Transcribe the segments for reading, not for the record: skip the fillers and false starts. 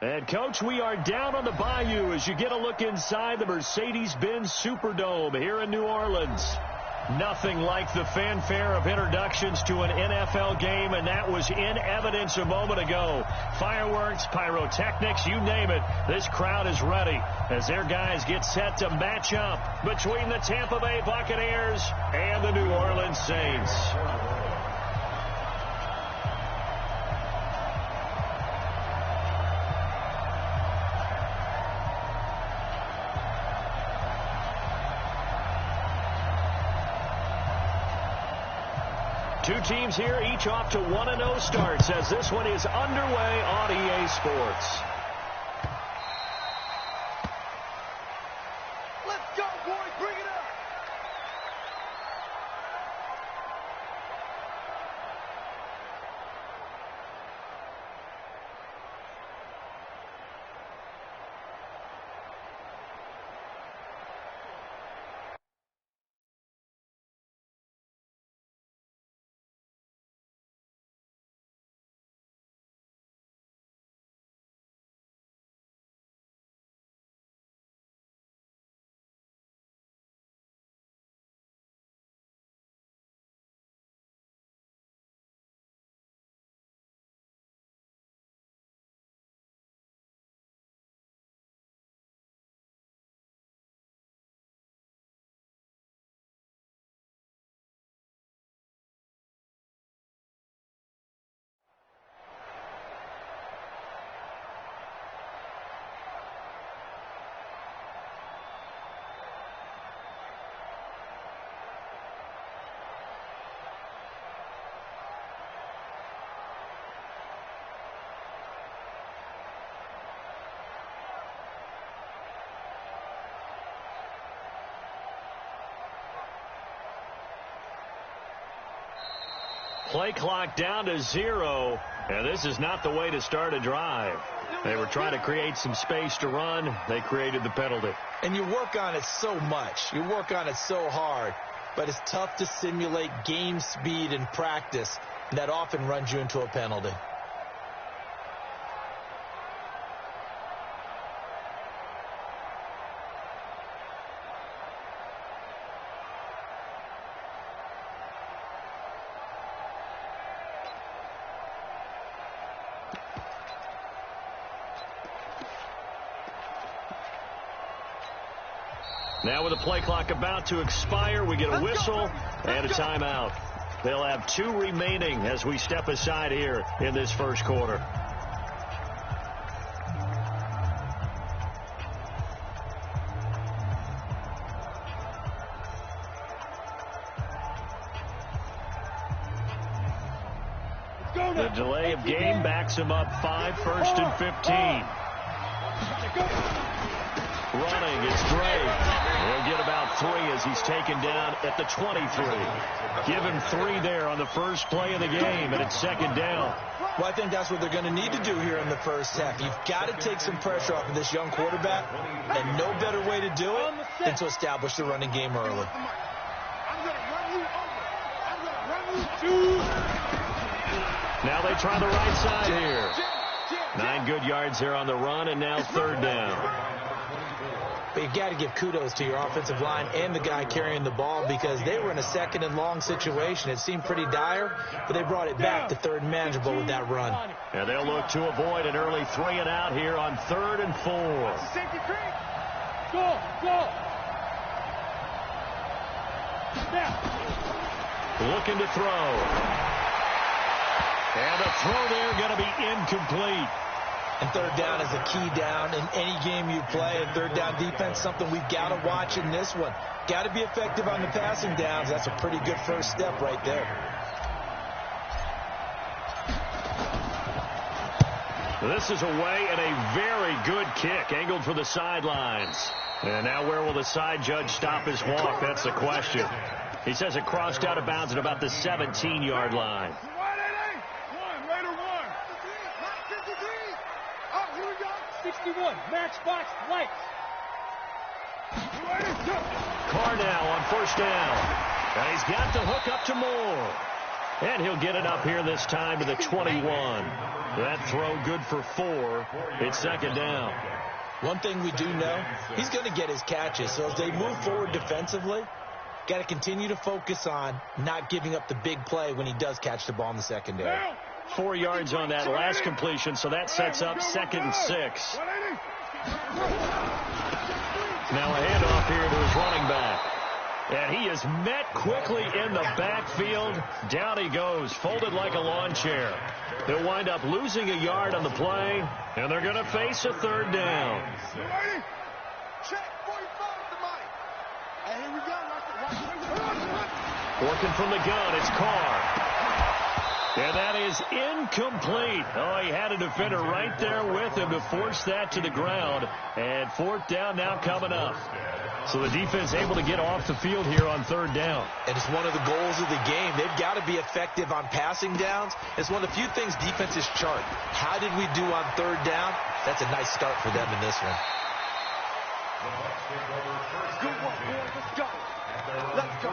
And, Coach, we are down on the bayou as you get a look inside the Mercedes-Benz Superdome here in New Orleans. Nothing like the fanfare of introductions to an NFL game, and that was in evidence a moment ago. Fireworks, pyrotechnics, you name it. This crowd is ready as their guys get set to match up between the Tampa Bay Buccaneers and the New Orleans Saints. Two teams here, each off to 1-0 starts as this one is underway on EA Sports. Let's go, boys. Bring it up. Play clock down to 0, and this is not the way to start a drive. They were trying to create some space to run. They created the penalty. And you work on it so much. You work on it so hard. But it's tough to simulate game speed in practice. And that often runs you into a penalty. Now with the play clock about to expire, we get a whistle and a timeout. They'll have 2 remaining as we step aside here in this first quarter. The delay of game backs him up 5, 1st and 15. Running, it's Gray. He'll get about 3 as he's taken down at the 23. Give him 3 there on the first play of the game, and it's 2nd down. Well, I think that's what they're going to need to do here in the first half. You've got to take some pressure off of this young quarterback, and no better way to do it than to establish the running game early. I'm going to run you over. I'm going to run you 2. Now they try the right side here. 9 good yards there on the run, and now 3rd down. But you've got to give kudos to your offensive line and the guy carrying the ball because they were in a 2nd and long situation. It seemed pretty dire, but they brought it back to 3rd and manageable with that run. And they'll look to avoid an early 3 and out here on 3rd and 4. Safety creek. Go, go. Looking to throw. And the throw there going to be incomplete. And 3rd down is a key down in any game you play. And 3rd down defense, something we've got to watch in this one. Got to be effective on the passing downs. That's a pretty good first step right there. This is away and a very good kick angled for the sidelines. And now where will the side judge stop his walk? That's the question. He says it crossed out of bounds at about the 17-yard line. 61, match box, lights. Carr now on 1st down. And he's got the hook up to Moore. And he'll get it up here this time to the 21. That throw good for 4. It's second down. One thing we do know, he's going to get his catches. So as they move forward defensively, got to continue to focus on not giving up the big play when he does catch the ball in the secondary. 4 yards on that last completion, so that sets up 2nd and 6. Now a handoff here to his running back. And he is met quickly in the backfield. Down he goes, folded like a lawn chair. He'll wind up losing a yard on the play, and they're going to face a 3rd down. Check 45 the mic. And here we go. Working from the gun, it's Carr. And that is incomplete. Oh, he had a defender right there with him to force that to the ground. And 4th down now coming up. So the defense able to get off the field here on 3rd down. And it's one of the goals of the game. They've got to be effective on passing downs. It's one of the few things defenses chart. How did we do on 3rd down? That's a nice start for them in this one. Good one, boys. Let's go. Let's go.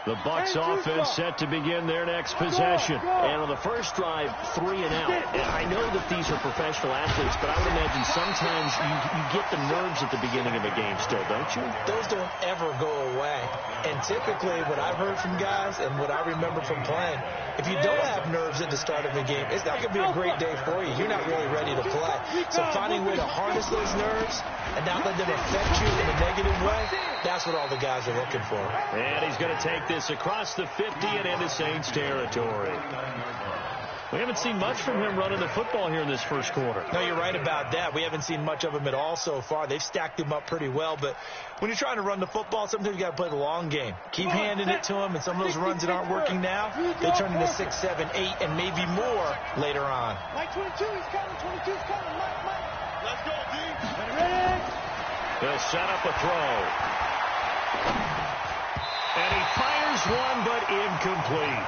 The Bucs offense set to begin their next possession. And on the first drive, 3 and out. And I know that these are professional athletes, but I would imagine sometimes you get the nerves at the beginning of a game still, don't you? Those don't ever go away. And typically what I've heard from guys and what I remember from playing, if you don't have nerves at the start of a game, it's not going to be a great day for you. You're not really ready to play. So finding a way to harness those nerves and not let them affect you in a negative way, that's what all the guys are looking for. And he's going to take this across the 50 and into Saints territory. We haven't seen much from him running the football here in this first quarter. No, you're right about that. We haven't seen much of him at all so far. They've stacked him up pretty well, but when you're trying to run the football, sometimes you got to play the long game. Keep handing it to him, and some of those runs that aren't working now, they turn into 6, 7, 8, and maybe more later on. Mike 22 is coming. 22 is coming. Mike. Let's go, D. They'll set up a throw. And he fires one, but incomplete.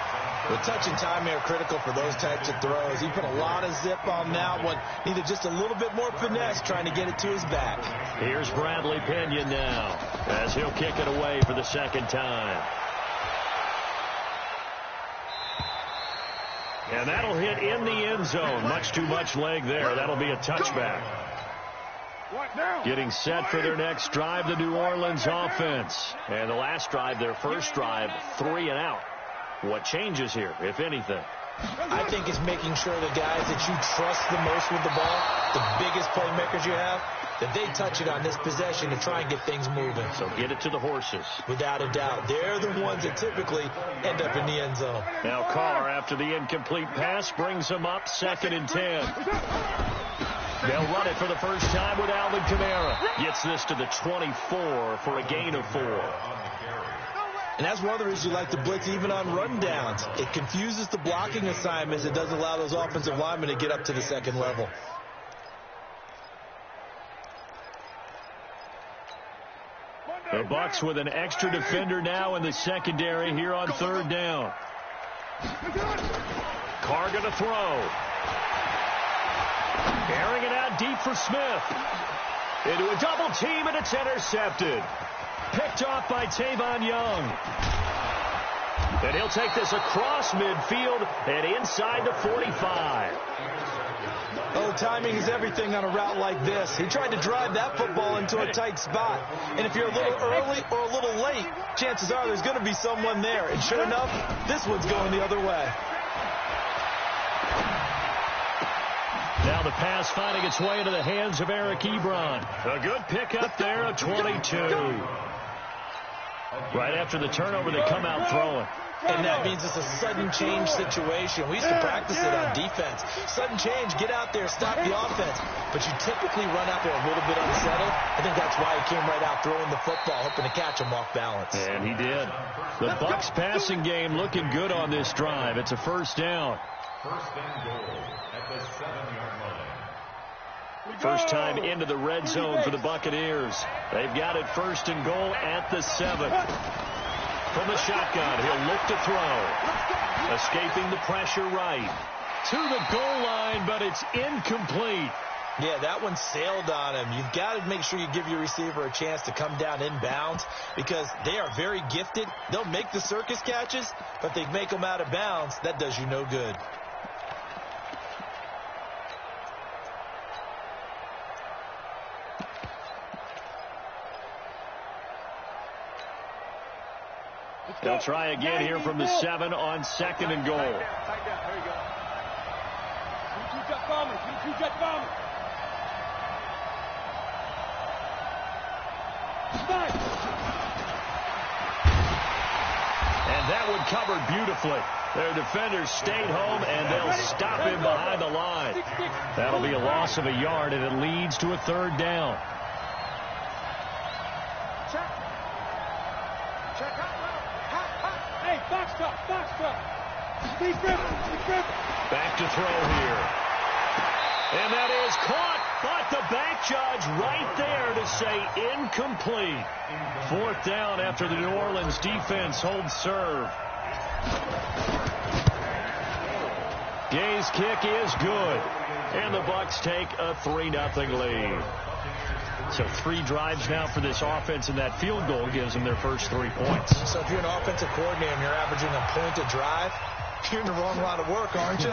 The touch and timing are critical for those types of throws. He put a lot of zip on that one. Needed just a little bit more finesse trying to get it to his back. Here's Bradley Pinion now as he'll kick it away for the 2nd time. And that'll hit in the end zone. Much too much leg there. That'll be a touchback. Getting set for their next drive, the New Orleans offense. And the last drive, their first drive, 3 and out. What changes here, if anything? I think it's making sure the guys that you trust the most with the ball, the biggest playmakers you have, that they touch it on this possession to try and get things moving. So get it to the horses. Without a doubt. They're the ones that typically end up in the end zone. Now Carr, after the incomplete pass, brings them up 2nd and 10. They'll run it for the first time with Alvin Kamara. Gets this to the 24 for a gain of 4. And that's one of the reasons you like to blitz even on rundowns. It confuses the blocking assignments. It doesn't allow those offensive linemen to get up to the 2nd level. The Bucs with an extra defender now in the secondary here on 3rd down. Carr going to throw. Airing it out deep for Smith. Into a double team, and it's intercepted. Picked off by Tavon Young. And he'll take this across midfield and inside the 45. Oh, timing is everything on a route like this. He tried to drive that football into a tight spot. And if you're a little early or a little late, chances are there's going to be someone there. And sure enough, this one's going the other way. Now the pass finding its way into the hands of Eric Ebron. A good pickup there, a 22. Right after the turnover, they come out throwing. And that means it's a sudden change situation. We used to practice it on defense. Sudden change, get out there, stop the offense. But you typically run out there a little bit unsettled. I think that's why he came right out throwing the football, hoping to catch him off balance. And he did. The Bucs passing game looking good on this drive. It's a first down. First and goal at the 7-yard line. First time into the red zone for the Buccaneers. They've got it 1st and goal at the 7. From the shotgun, he'll look to throw. Escaping the pressure right. To the goal line, but it's incomplete. Yeah, that one sailed on him. You've got to make sure you give your receiver a chance to come down inbounds because they are very gifted. They'll make the circus catches, but they make them out of bounds. That does you no good. They'll try again here from the 7 on 2nd and goal. There you go. You jet bombers. You jet bombers. And that one covered beautifully. Their defenders stayed home, and they'll stop him behind the line. That'll be a loss of a yard, and it leads to a 3rd down. Hey, box top. Speed grip. Back to throw here. And that is caught, but the back judge right there to say incomplete. 4th down after the New Orleans defense holds serve. Gay's kick is good, and the Bucs take a 3-0 lead. So 3 drives now for this offense, and that field goal gives them their first 3 points. So if you're an offensive coordinator and you're averaging a point a drive, you're in the wrong line of work, aren't you?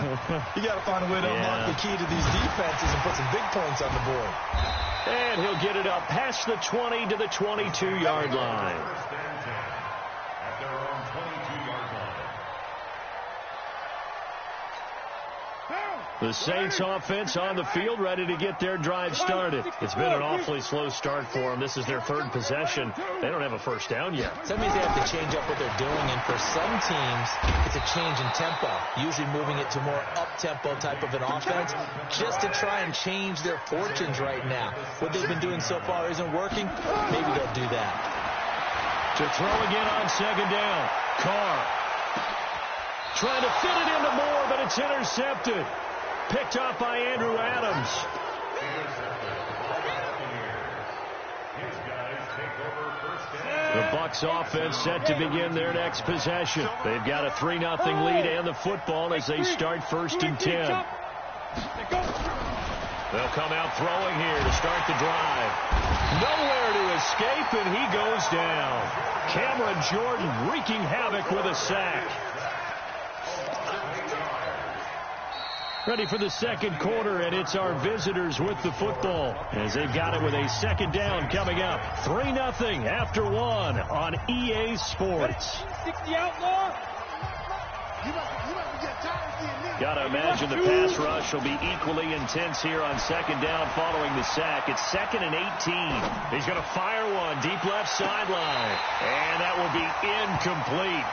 You got to find a way to unlock the key to these defenses and put some big points on the board. And he'll get it up past the 20 to the 22-yard line. At their own 22-yard line. The Saints offense on the field, ready to get their drive started. It's been an awfully slow start for them. This is their 3rd possession. They don't have a first down yet. So that means they have to change up what they're doing, and for some teams, it's a change in tempo, usually moving it to more up-tempo type of an offense, just to try and change their fortunes right now. What they've been doing so far isn't working. Maybe they'll do that. To throw again on 2nd down. Carr trying to fit it into Moore, but it's intercepted. Picked up by Andrew Adams. The Bucs offense set to begin their next possession. They've got a 3-0 lead and the football as they start 1st and 10. They'll come out throwing here to start the drive. Nowhere to escape, and he goes down. Cameron Jordan wreaking havoc with a sack. Ready for the 2nd quarter, and it's our visitors with the football as they've got it with a 2nd down coming up. 3-0 after 1 on EA Sports. 60 outlaw. Got to imagine the pass rush will be equally intense here on 2nd down following the sack. It's 2nd and 18. He's going to fire one deep left sideline, and that will be incomplete.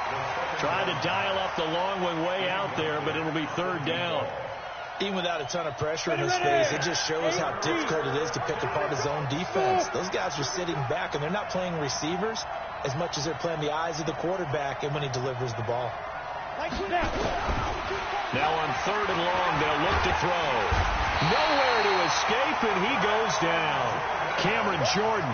Trying to dial up the long one way out there, but it'll be 3rd down. Even without a ton of pressure in his face, it just shows how difficult it is to pick apart his own defense. Those guys are sitting back, and they're not playing receivers as much as they're playing the eyes of the quarterback and when he delivers the ball. Now on 3rd and long, they'll look to throw. Nowhere to escape, and he goes down. Cameron Jordan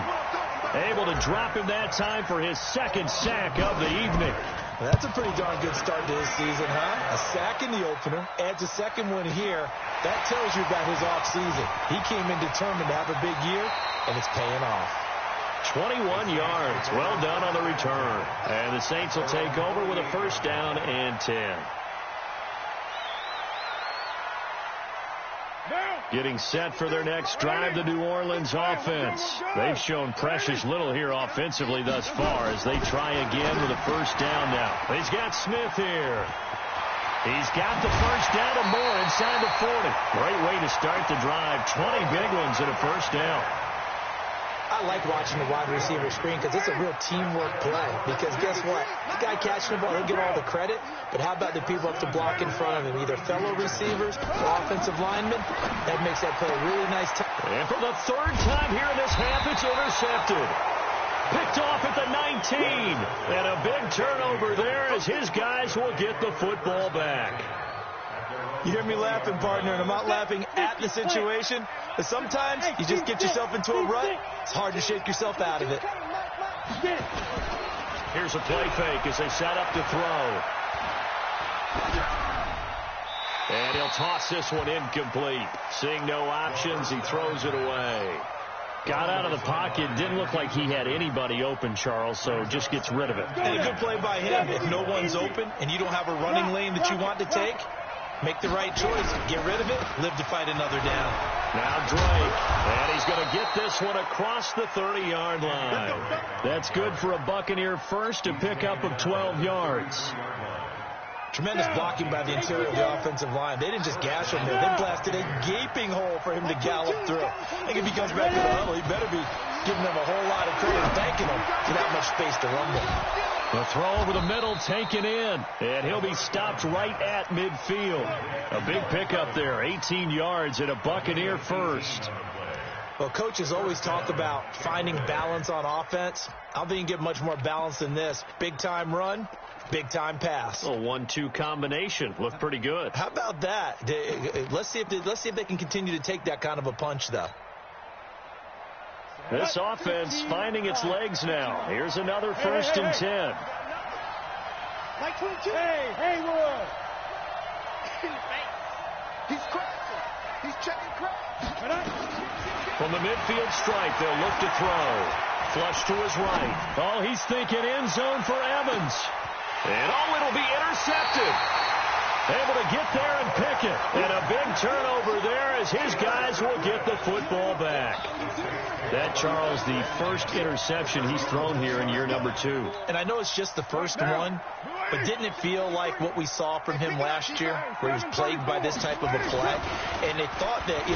able to drop him that time for his 2nd sack of the evening. Well, that's a pretty darn good start to his season, huh? A sack in the opener, adds a 2nd one here. That tells you about his offseason. He came in determined to have a big year, and it's paying off. 21 yards. Well done on the return. And the Saints will take over with a 1st down and 10. Getting set for their next drive, the New Orleans offense. They've shown precious little here offensively thus far as they try again with a 1st down now. He's got Smith here. He's got the 1st down and more inside the 40. Great way to start the drive. 20 big ones and a 1st down. I like watching the wide receiver screen because it's a real teamwork play. Because guess what? The guy catching the ball, he'll get all the credit. But how about the people up to block in front of him? Either fellow receivers or offensive linemen. That makes that play a really nice time. And for the 3rd time here in this half, it's intercepted. Picked off at the 19. And a big turnover there as his guys will get the football back. You hear me laughing, partner, and I'm not laughing at the situation. But sometimes you just get yourself into a rut. It's hard to shake yourself out of it. Here's a play fake as they set up to throw. And he'll toss this one incomplete. Seeing no options, he throws it away. Got out of the pocket. Didn't look like he had anybody open, Charles, so just gets rid of it. And a good play by him. If no one's open and you don't have a running lane that you want to take, make the right choice. Get rid of it. Live to fight another down. Now Drake. And he's going to get this one across the 30-yard line. That's good for a Buccaneer first, a pickup of 12 yards. Tremendous blocking by the interior of the offensive line. They didn't just gash him there. They blasted a gaping hole for him to gallop through. I think if he comes back to the huddle, he better be giving them a whole lot of credit and thanking them for that much space to run with. The throw over the middle taken in, and he'll be stopped right at midfield. A big pickup there, 18 yards and a Buccaneer first. Well, coaches always talk about finding balance on offense. I don't think you can get much more balance than this. Big-time run, big-time pass. A 1-2 combination. Looked pretty good. How about that? Let's see if they can continue to take that kind of a punch, though. This offense finding its legs now. Here's another 1st and 10. Hey, Haywood. He's crashing. He's checking crash. From the midfield stripe, they'll look to throw. Flush to his right. Oh, he's thinking end zone for Evans. And it'll be intercepted. Able to get there and pick it. And a big turnover there as his guys will get the football back. That, Charles, the first interception he's thrown here in year number 2. And I know it's just the first one, but didn't it feel like what we saw from him last year, where he was plagued by this type of a play? And they thought that,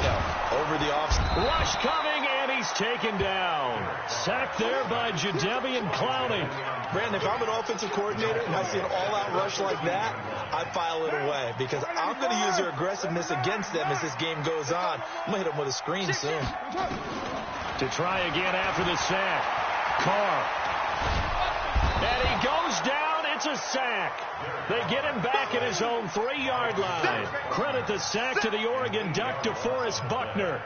over the offseason. Rush coming, and he's taken down. Sacked there by Jadeveon Clowney. Brandon, if I'm an offensive coordinator and I see an all-out rush like that, I file it away because I'm going to use their aggressiveness against them as this game goes on. I'm going to hit them with a screen soon. To try again after the sack. Carr. And he goes down. It's a sack. They get him back at his own 3-yard line. Credit the sack to the Oregon Duck, DeForest Buckner.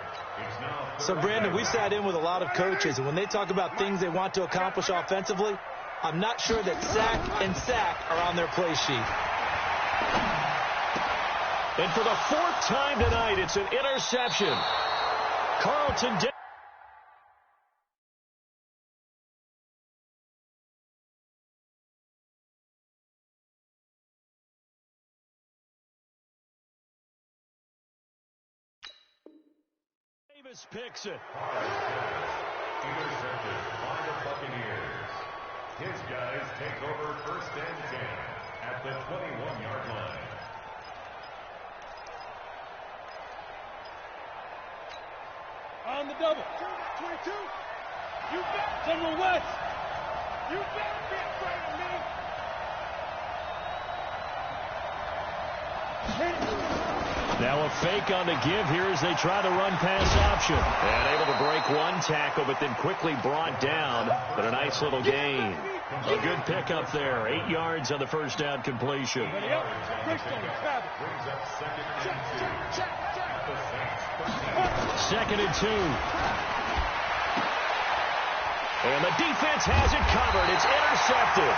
So, Brandon, we sat in with a lot of coaches, and when they talk about things they want to accomplish offensively, I'm not sure that sack and sack are on their play sheet. And for the 4th time tonight, it's an interception. Carlton Davis picks it. Intercepted by the Buccaneers. His guys take over 1st and 10 at the 21-yard line. On the double. 22. You bet. General West. You better be afraid of me. Now a fake on the give here as they try to run pass option. And able to break one tackle, but then quickly brought down. But a nice little gain. A good pickup there. 8 yards on the 1st down completion. Brings up 2nd and 2. 2nd and 2. And the defense has it covered. It's intercepted.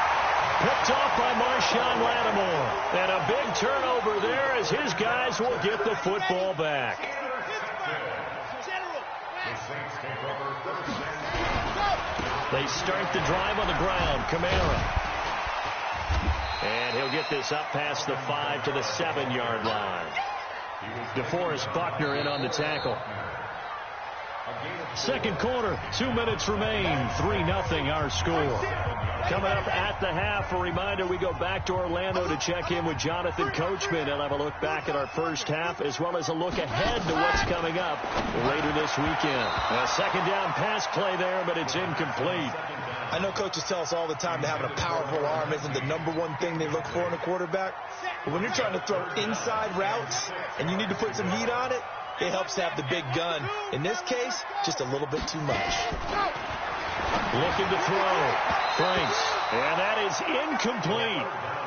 Picked off by Marshawn Lattimore. And a big turnover there as his guys will get the football back. They start the drive on the ground. Kamara. And he'll get this up past the 5 to the 7-yard line. DeForest Buckner in on the tackle. 2nd quarter, 2 minutes remain. 3-0 our score. Coming up at the half, a reminder we go back to Orlando to check in with Jonathan Coachman and have a look back at our first half as well as a look ahead to what's coming up later this weekend. A 2nd down pass play there, but it's incomplete. I know coaches tell us all the time that having a powerful arm isn't the #1 thing they look for in a quarterback. But when you're trying to throw inside routes and you need to put some heat on it, it helps to have the big gun. In this case, just a little bit too much. Looking to throw. Franks. And that is incomplete.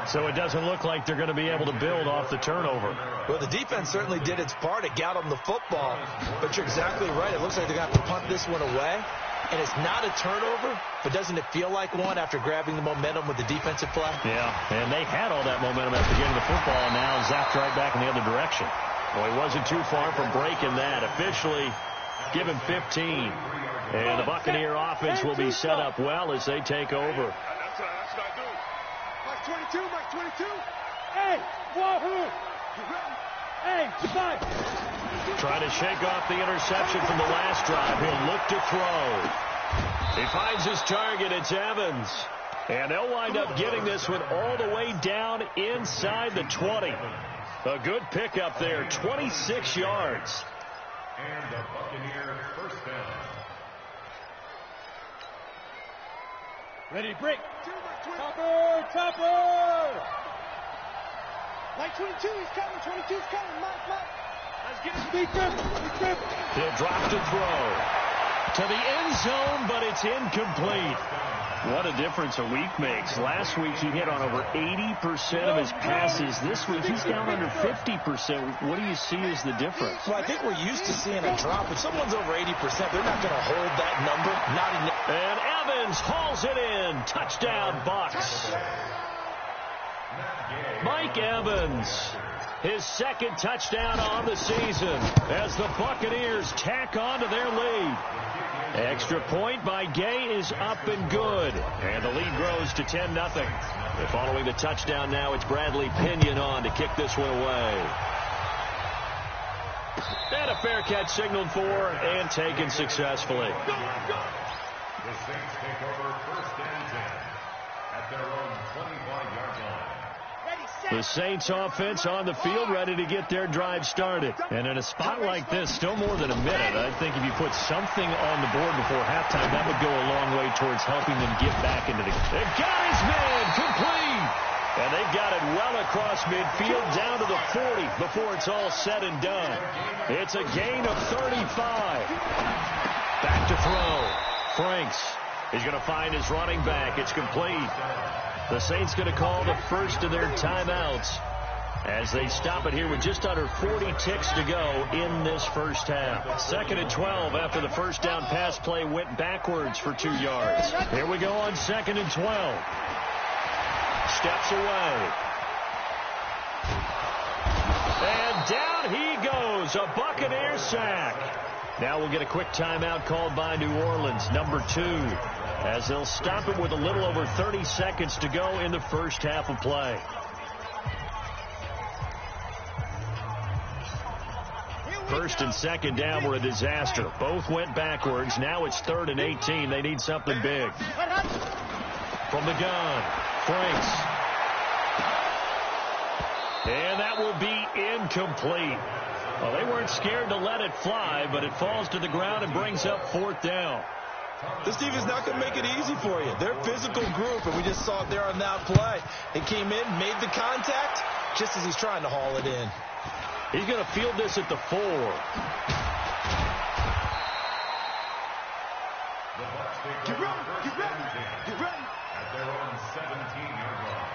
So it doesn't look like they're going to be able to build off the turnover. Well, the defense certainly did its part. It got them the football. But you're exactly right. It looks like they're going to have to punt this one away. And it's not a turnover, but doesn't it feel like one after grabbing the momentum with the defensive play? Yeah, and they had all that momentum at the beginning of the football, and now zapped right back in the other direction. Well, he wasn't too far from breaking that. Officially given 15. And the Buccaneer offense will be set up well as they take over. That's what I do. Mike 22, Mike 22. Hey, wahoo! Hey, goodbye. Trying to shake off the interception from the last drive. He'll look to throw. He finds his target. It's Evans. And they'll wind up getting this one all the way down inside the 20. A good pickup there, 26 yards. And the Buccaneer first down. Ready to break. Topper! Mike 22, he's coming. 22's coming. Mike. Let's get his feet grip. He'll drop to throw. To the end zone, but it's incomplete. What a difference a week makes. Last week he hit on over 80% of his passes. This week he's down under 50%. What do you see as the difference? Well, I think we're used to seeing a drop. If someone's over 80%, they're not going to hold that number. And Evans hauls it in. Touchdown, Bucs. Mike Evans, his second touchdown on the season as the Buccaneers tack on to their lead. Extra point by Gay is up and good. And the lead grows to 10-0. Following the touchdown now, it's Bradley Pinion on to kick this one away. And a fair catch signaled for and taken successfully. The Saints take over first and 10 at their own 25-yard line. The Saints offense on the field, ready to get their drive started. And in a spot like this, still more than a minute, I think if you put something on the board before halftime, that would go a long way towards helping them get back into the game. They've got his man complete. And they've got it well across midfield down to the 40 before it's all said and done. It's a gain of 35. Back to throw. Franks is going to find his running back. It's complete. The Saints going to call the first of their timeouts as they stop it here with just under 40 ticks to go in this first half. 2nd and 12 after the first down pass play went backwards for 2 yards. Here we go on 2nd and 12. Steps away. And down he goes. A Buccaneer sack. Now we'll get a quick timeout called by New Orleans, number 2. As they'll stop it with a little over 30 seconds to go in the first half of play. First and second down were a disaster. Both went backwards. Now it's 3rd and 18. They need something big. From the gun, Franks. And that will be incomplete. Well, they weren't scared to let it fly, but it falls to the ground and brings up 4th down. This defense not going to make it easy for you. They're a physical group, and we just saw it there on that play. He came in, made the contact, just as he's trying to haul it in. He's going to field this at the 4. Get ready. At their own 17-yard line.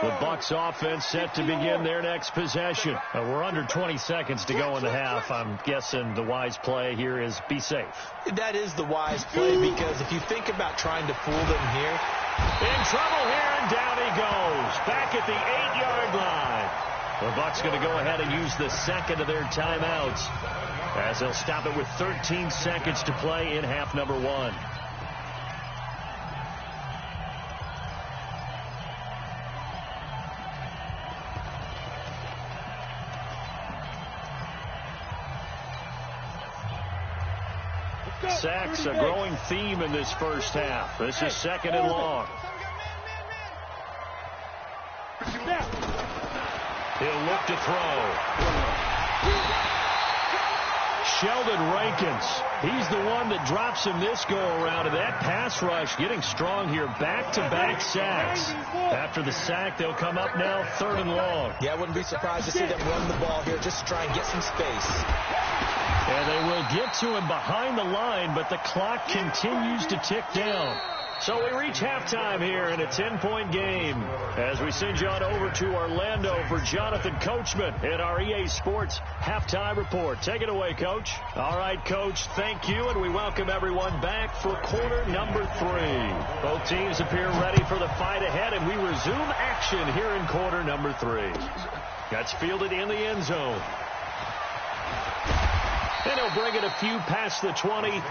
The Bucs offense set to begin their next possession. We're under 20 seconds to go in the half. I'm guessing the wise play here is be safe. That is the wise play, because if you think about trying to fool them here. In trouble here, and down he goes. Back at the 8-yard line. The Bucs going to go ahead and use the second of their timeouts as they'll stop it with 13 seconds to play in half number 1. Sacks, a growing theme in this first half. This is 2nd and long. He'll look to throw. Sheldon Rankins, he's the one that drops him this go-around. And that pass rush getting strong here. Back-to-back sacks. After the sack, they'll come up now 3rd and long. Yeah, I wouldn't be surprised to see them run the ball here just to try and get some space. And they will get to him behind the line, but the clock continues to tick down. So we reach halftime here in a 10-point game as we send you on over to Orlando for Jonathan Coachman in our EA Sports Halftime Report. Take it away, Coach. All right, Coach, thank you, and we welcome everyone back for quarter number 3. Both teams appear ready for the fight ahead, and we resume action here in quarter number 3. That's fielded in the end zone. And he'll bring it a few past the 20.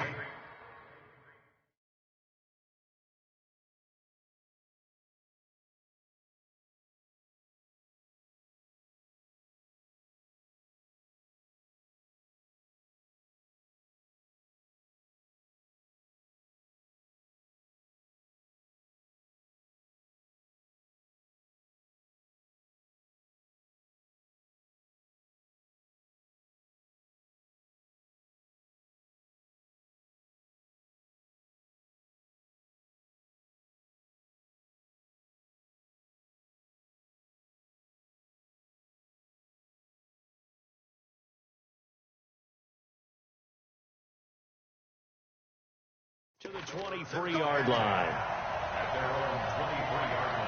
To the 23-yard line. At their own 23-yard line.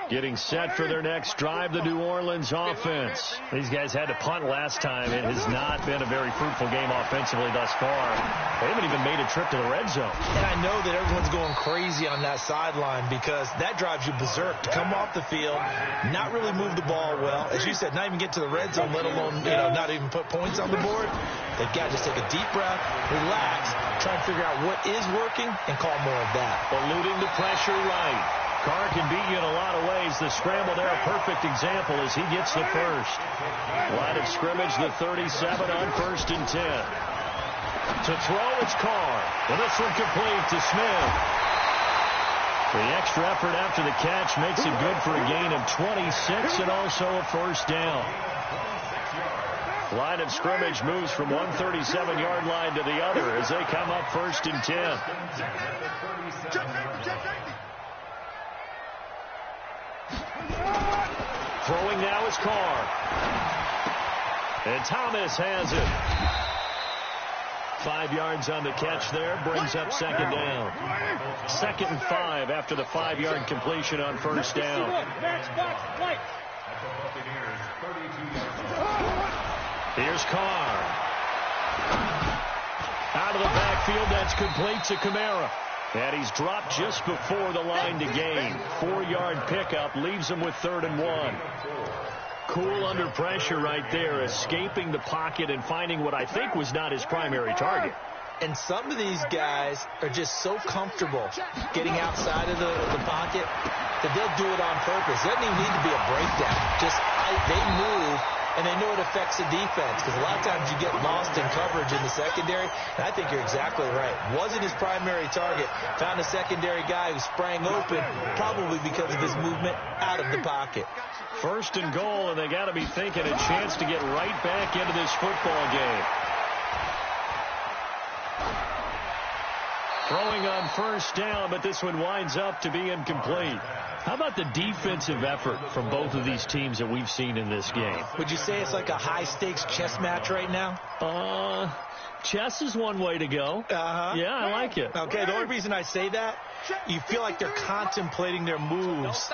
Getting set for their next drive, the New Orleans offense. These guys had to punt last time. It has not been a very fruitful game offensively thus far. They haven't even made a trip to the red zone. And I know that everyone's going crazy on that sideline because that drives you berserk to come off the field, not really move the ball well. As you said, not even get to the red zone, let alone, not even put points on the board. They've got to just take a deep breath, relax, try and figure out what is working, and call more of that. Eluding the pressure right. Carr can beat you in a lot of ways. The scramble there, a perfect example as he gets the first. Line of scrimmage, the 37 on 1st and 10. To throw, it's Carr. And this one complete to Smith. The extra effort after the catch makes it good for a gain of 26 and also a first down. Line of scrimmage moves from one 37-yard line to the other as they come up 1st and 10. Throwing now is Carr. And Thomas has it. 5 yards on the catch there. Brings up 2nd down. 2nd and 5 after the 5-yard completion on 1st down. Here's Carr. Out of the backfield. That's complete to Kamara. And he's dropped just before the line to gain. 4-yard pickup leaves him with 3rd and 1. Cool under pressure right there, escaping the pocket and finding what I think was not his primary target. And some of these guys are just so comfortable getting outside of the pocket that they'll do it on purpose. It doesn't even need to be a breakdown. Just they move, and they know it affects the defense because a lot of times you get lost in coverage in the secondary, and I think you're exactly right. Wasn't his primary target. Found a secondary guy who sprang open, probably because of his movement out of the pocket. 1st and goal, and they got to be thinking a chance to get right back into this football game. Throwing on 1st down, but this one winds up to be incomplete. How about the defensive effort from both of these teams that we've seen in this game? Would you say it's like a high-stakes chess match right now? Chess is one way to go. Yeah, I like it. Okay, the only reason I say that, you feel like they're contemplating their moves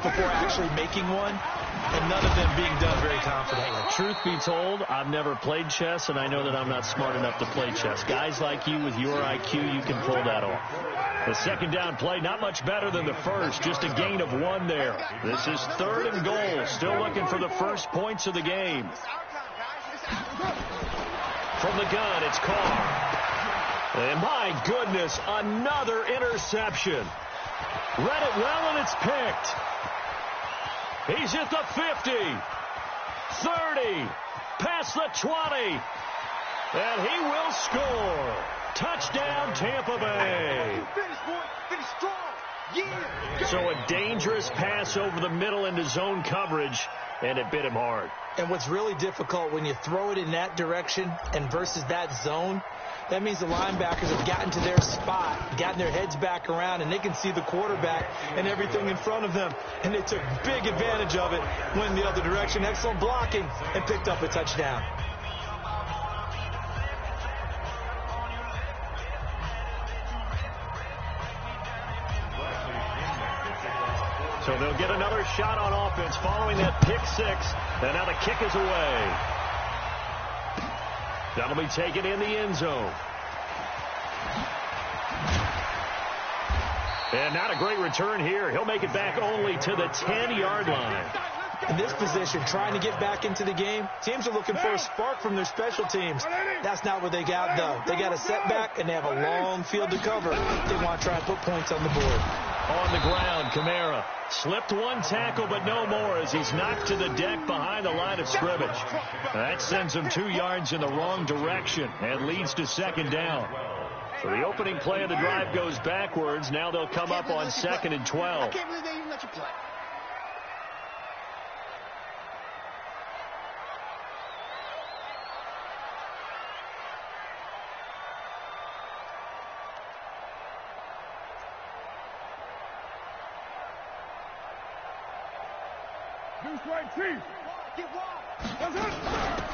before actually making one, and none of them being done very confidently. Truth be told, I've never played chess, and I know that I'm not smart enough to play chess. Guys like you with your IQ, you can pull that off. The 2nd down play, not much better than the first, just a gain of 1 there. This is 3rd and goal, still looking for the first points of the game. From the gun, it's Carr. And my goodness, another interception. Read it well, and it's picked. He's at the 50, 30, past the 20, and he will score. Touchdown, Tampa Bay. So a dangerous pass over the middle into zone coverage, and it bit him hard. And what's really difficult when you throw it in that direction and versus that zone, that means the linebackers have gotten to their spot, gotten their heads back around, and they can see the quarterback and everything in front of them. And they took big advantage of it, went the other direction, excellent blocking, and picked up a touchdown. So they'll get another shot on offense following that pick six. And now the kick is away. That'll be taken in the end zone. And not a great return here. He'll make it back only to the 10-yard line. In this position, trying to get back into the game, teams are looking for a spark from their special teams. That's not what they got, though. They got a setback, and they have a long field to cover. They want to try and put points on the board. On the ground, Kamara slipped one tackle, but no more as he's knocked to the deck behind the line of scrimmage. That sends him 2 yards in the wrong direction and leads to second down. So the opening play of the drive goes backwards. Now they'll come up on 2nd and 12. I can't believe they even let you play.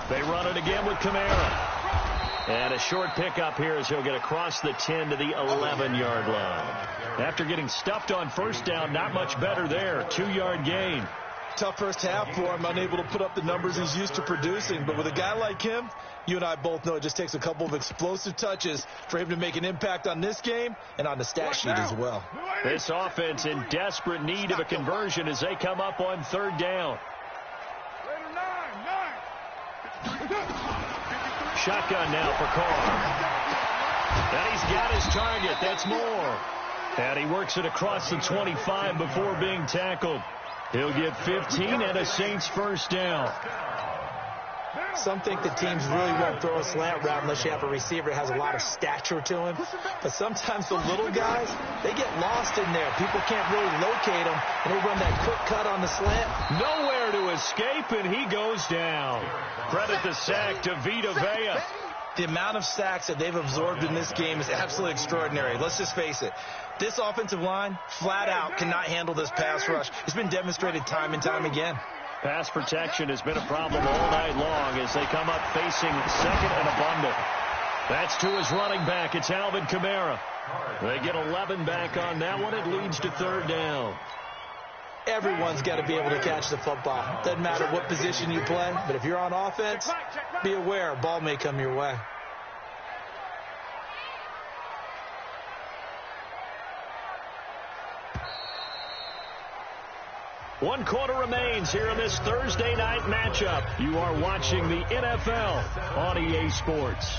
They run it again with Kamara. And a short pickup here as he'll get across the 10 to the 11-yard line. After getting stuffed on first down, not much better there. 2-yard gain. Tough first half for him, unable to put up the numbers he's used to producing. But with a guy like him, you and I both know it just takes a couple of explosive touches for him to make an impact on this game and on the stat sheet as well. This offense in desperate need of a conversion as they come up on 3rd down. Shotgun now for Carr. And he's got his target. That's Moore. And he works it across the 25 before being tackled. He'll get 15 and a Saints first down. Some think the teams really won't throw a slant route unless you have a receiver that has a lot of stature to him. But sometimes the little guys, they get lost in there. People can't really locate them, and they run that quick cut on the slant. Nowhere to escape, and he goes down. Credit the sack to Vita Vea. The amount of sacks that they've absorbed in this game is absolutely extraordinary. Let's just face it. This offensive line, flat out, cannot handle this pass rush. It's been demonstrated time and time again. Pass protection has been a problem all night long as they come up facing 2nd and abundant. That's to his running back. It's Alvin Kamara. They get 11 back on that one. It leads to 3rd down. Everyone's got to be able to catch the football. Doesn't matter what position you play, but if you're on offense, be aware a ball may come your way. One quarter remains here in this Thursday night matchup. You are watching the NFL on EA Sports.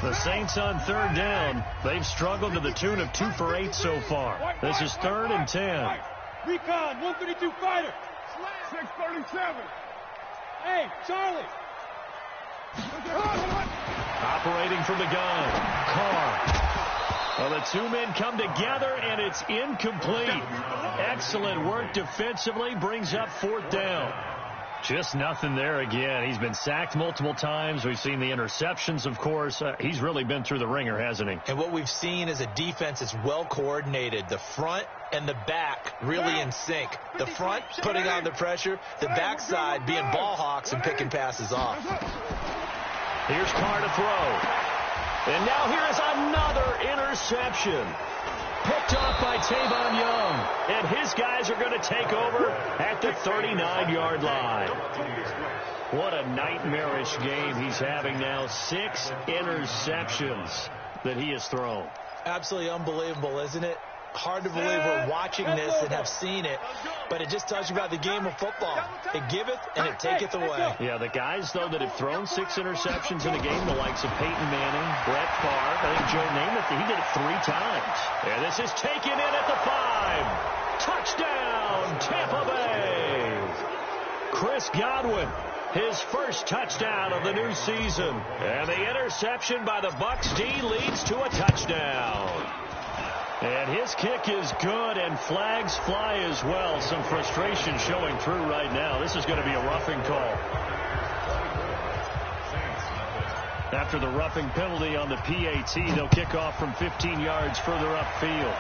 The Saints on 3rd down. They've struggled to the tune of 2 for 8 so far. This is 3rd and 10. Recon, 132 fighter. 637. Hey, Charlie. Operating from the gun. Carr. Well, the 2 men come together, and it's incomplete. Excellent work defensively. Brings up 4th down. Just nothing there again. He's been sacked multiple times. We've seen the interceptions, of course. He's really been through the ringer, hasn't he? And what we've seen is a defense that's well coordinated. The front and the back really in sync. The front putting on the pressure. The backside being ball hawks and picking passes off. Here's Carr to throw. And now here is another interception. Picked off by Tavon Young. And his guys are going to take over at the 39-yard line. What a nightmarish game he's having now. 6 interceptions that he has thrown. Absolutely unbelievable, isn't it? Hard to believe we're watching this and have seen it, but it just tells you about the game of football. It giveth and it taketh away. Yeah, the guys, though, that have thrown 6 interceptions in a game, the likes of Peyton Manning, Brett Favre, I think Joe Namath, he did it 3 times. And this is taken in at the 5. Touchdown, Tampa Bay. Chris Godwin his first touchdown of the new season. And the interception by the Bucs D leads to a touchdown. And his kick is good, and flags fly as well. Some frustration showing through right now. This is going to be a roughing call. After the roughing penalty on the PAT, they'll kick off from 15 yards further upfield.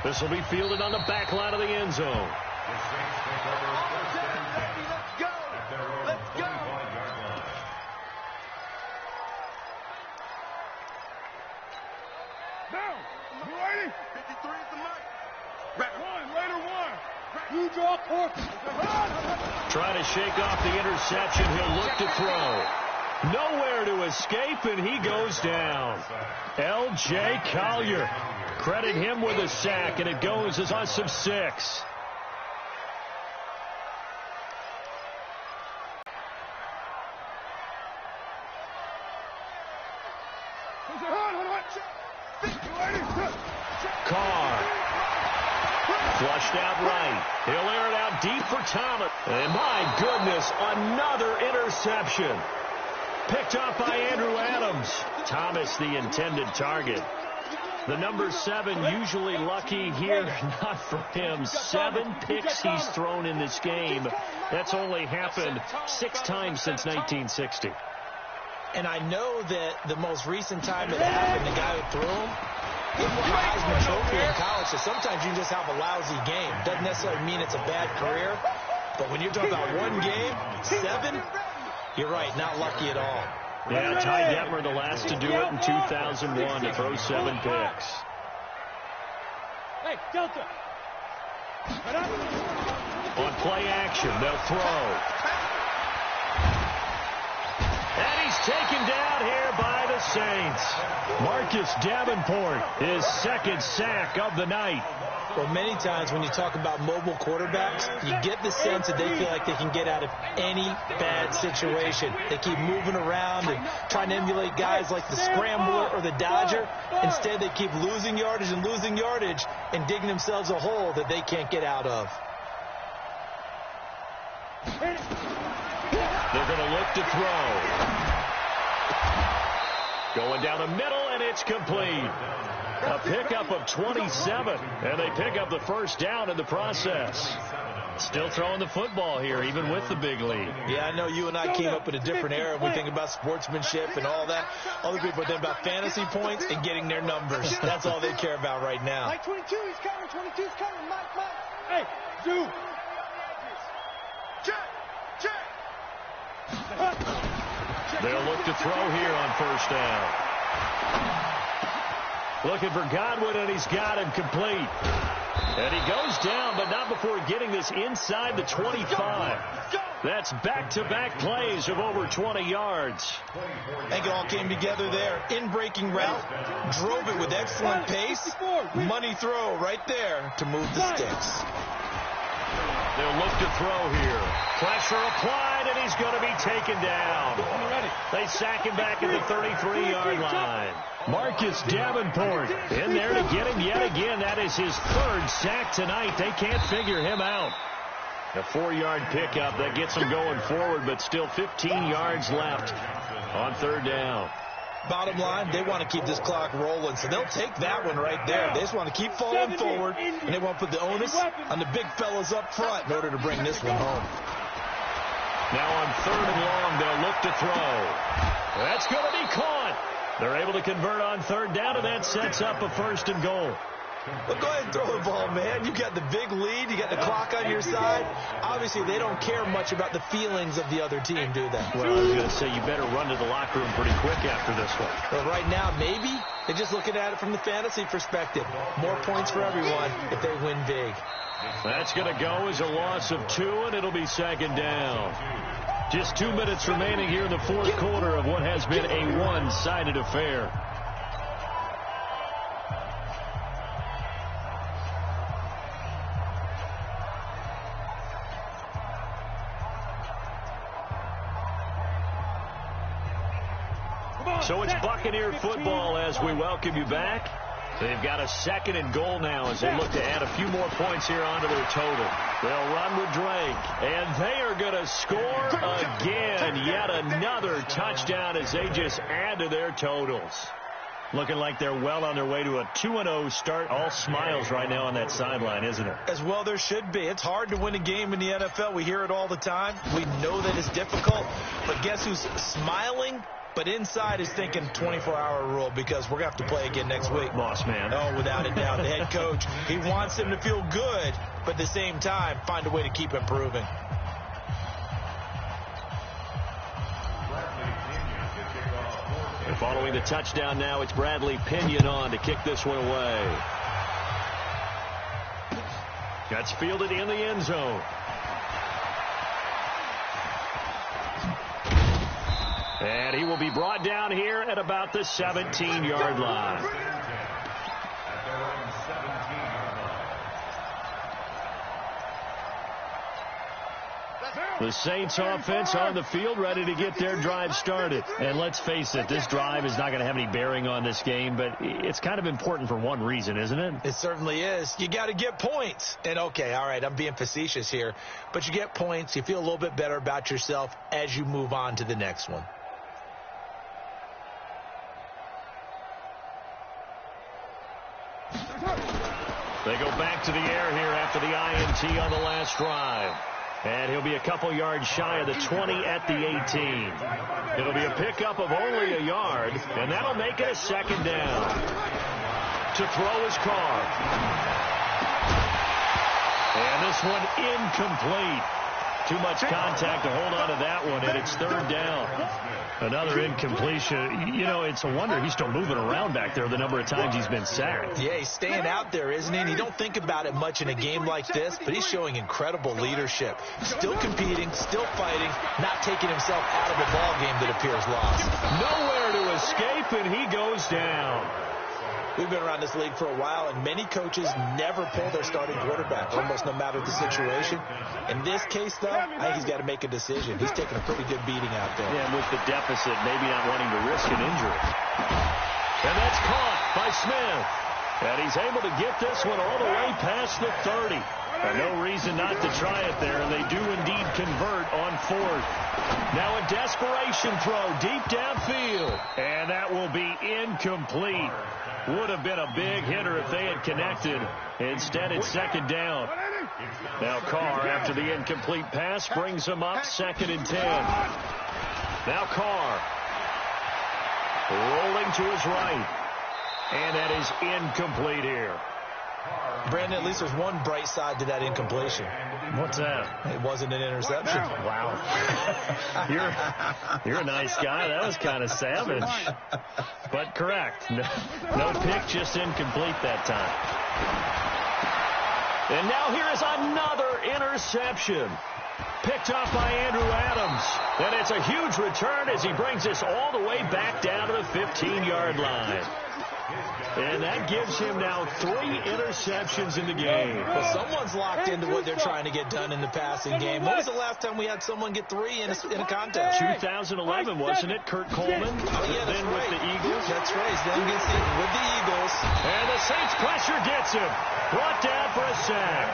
This will be fielded on the back line of the end zone. Trying to shake off the interception. He'll look to throw. Nowhere to escape, and he goes down. L.J. Collier. Credit him with a sack, and it goes as us of 6. Carr. Flushed out right. He'll air it out deep for Thomas. And my goodness, another interception. Picked off by Andrew Adams. Thomas, the intended target. The number 7 usually lucky here. Not for him. 7 picks he's thrown in this game. That's only happened 6 times since 1960. And I know that the most recent time it happened, the guy who threw him, he won a Heisman Trophy in college, so sometimes you just have a lousy game. Doesn't necessarily mean it's a bad career, but when you're talking about one game, 7, you're right, not lucky at all. Yeah, Ty Detmer, the last to do it in 2001, to throw 7 picks. Hey, Delta. On play action, they'll throw. And he's taken down here by the Saints. Marcus Davenport, his 2nd sack of the night. Well, many times when you talk about mobile quarterbacks, you get the sense that they feel like they can get out of any bad situation. They keep moving around and trying to emulate guys like the Scrambler or the Dodger. Instead, they keep losing yardage and digging themselves a hole that they can't get out of. They're going to look to throw. Going down the middle, and it's complete. A pickup of 27, and they pick up the first down in the process. Still throwing the football here, even with the big lead. Yeah, I know you and I came up in a different era. We think about sportsmanship and all that. Other people think about fantasy points and getting their numbers. That's all they care about right now. Mike 22, he's coming. 22's coming. Mike. Hey, Zoo. They'll look to throw here on first down. Looking for Godwin, and he's got him complete. And he goes down, but not before getting this inside the 25. That's back-to-back plays of over 20 yards. I think it all came together there. In-breaking route, drove it with excellent pace. Money throw right there to move the sticks. They'll look to throw here. Pressure applied, and he's going to be taken down. They sack him back at the 33-yard line. Marcus Davenport in there to get him yet again. That is his 3rd sack tonight. They can't figure him out. A 4-yard pickup that gets him going forward, but still 15 yards left on 3rd down. Bottom line, they want to keep this clock rolling, so they'll take that one right there. They just want to keep falling forward, and they want to put the onus on the big fellas up front in order to bring this one home. Now on 3rd and long, they'll look to throw. That's going to be caught. They're able to convert on 3rd down, and that sets up a 1st and goal. Well, go ahead and throw the ball, man. You got the big lead. You got the clock on your side. Obviously, they don't care much about the feelings of the other team, do they? Well, I was going to say, you better run to the locker room pretty quick after this one. Well, right now, maybe they're just looking at it from the fantasy perspective. More points for everyone if they win big. That's going to go as a loss of 2, and it'll be 2nd down. Just 2 minutes remaining here in the 4th quarter of what has been a one-sided affair. So it's Buccaneer football as we welcome you back. They've got a 2nd and goal now as they look to add a few more points here onto their total. They'll run with Drake, and they are going to score again. Yet another touchdown as they just add to their totals. Looking like they're well on their way to a 2-0 start. All smiles right now on that sideline, isn't it? As well there should be. It's hard to win a game in the NFL. We hear it all the time. We know that it's difficult. But guess who's smiling? But inside is thinking 24-hour rule because we're going to have to play again next week. Boss man. Oh, without a doubt. The head coach, he wants them to feel good, but at the same time, find a way to keep improving. And following the touchdown now, it's Bradley Pinion on to kick this one away. That's fielded in the end zone. And he will be brought down here at about the 17-yard line. The Saints offense on the field ready to get their drive started. And let's face it, this drive is not going to have any bearing on this game, but it's kind of important for one reason, isn't it? It certainly is. You got to get points. And okay, all right, I'm being facetious here, but you get points. You feel a little bit better about yourself as you move on to the next one. They go back to the air here after the INT on the last drive. And he'll be a couple yards shy of the 20 at the 18. It'll be a pickup of only a yard, and that'll make it a 2nd down. To throw his Carr. And this one incomplete. Too much contact to hold on to that one, and it's 3rd down. Another incompletion. You know, it's a wonder he's still moving around back there the number of times he's been sacked. Yeah, he's staying out there, isn't he? And you don't think about it much in a game like this, but he's showing incredible leadership. Still competing, still fighting, not taking himself out of a ball game that appears lost. Nowhere to escape, and he goes down. We've been around this league for a while, and many coaches never pull their starting quarterback, almost no matter the situation. In this case, though, I think he's got to make a decision. He's taking a pretty good beating out there. Yeah, and with the deficit, maybe not wanting to risk an injury. And that's caught by Smith. And he's able to get this one all the way past the 30. And no reason not to try it there. They do indeed convert on 4th. Now a desperation throw deep downfield. And that will be incomplete. Would have been a big hitter if they had connected. Instead, it's 2nd down. Now Carr, after the incomplete pass, brings him up 2nd and 10. Now Carr. Rolling to his right. And that is incomplete here. Brandon, at least there's one bright side to that incompletion. What's that? It wasn't an interception. Wow. You're a nice guy. That was kind of savage. But correct. No pick, just incomplete that time. And now here is another interception. Picked off by Andrew Adams. And it's a huge return as he brings us all the way back down to the 15-yard line. And that gives him now 3 interceptions in the game. Well, someone's locked into what they're trying to get done in the passing game. When was the last time we had someone get 3 in a contest? 2011, wasn't it? Kurt Coleman. Oh, yeah, that's then right. with the Eagles. That's right. Then gets it with the Eagles. And the Saints pressure gets him. Brought down for a sack.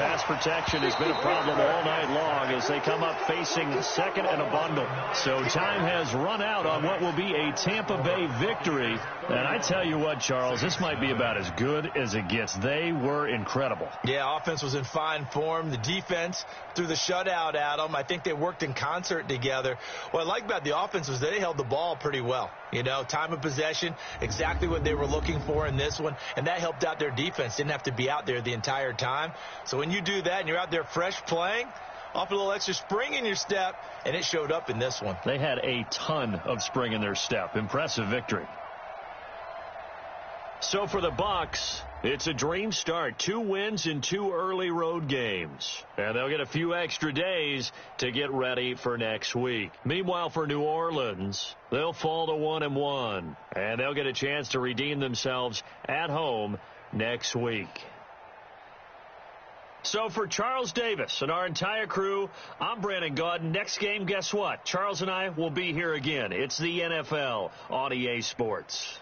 Pass protection has been a problem all night long as they come up facing 2nd and a bundle. So time has run out on what will be a Tampa Bay victory. And I tell you what, Charles, this might be about as good as it gets. They were incredible. Yeah, offense was in fine form. The defense threw the shutout at them. I think they worked in concert together. What I like about the offense was they held the ball pretty well. You know, time of possession, exactly what they were looking for in this one. And that helped out their defense. Didn't have to be out there the entire time. So when you do that and you're out there fresh playing, off a little extra spring in your step, and it showed up in this one. They had a ton of spring in their step. Impressive victory. So for the Bucs, it's a dream start. 2 wins in 2 early road games. And they'll get a few extra days to get ready for next week. Meanwhile, for New Orleans, they'll fall to 1-1. And they'll get a chance to redeem themselves at home next week. So for Charles Davis and our entire crew, I'm Brandon Gaudin. Next game, guess what? Charles and I will be here again. It's the NFL on EA Sports.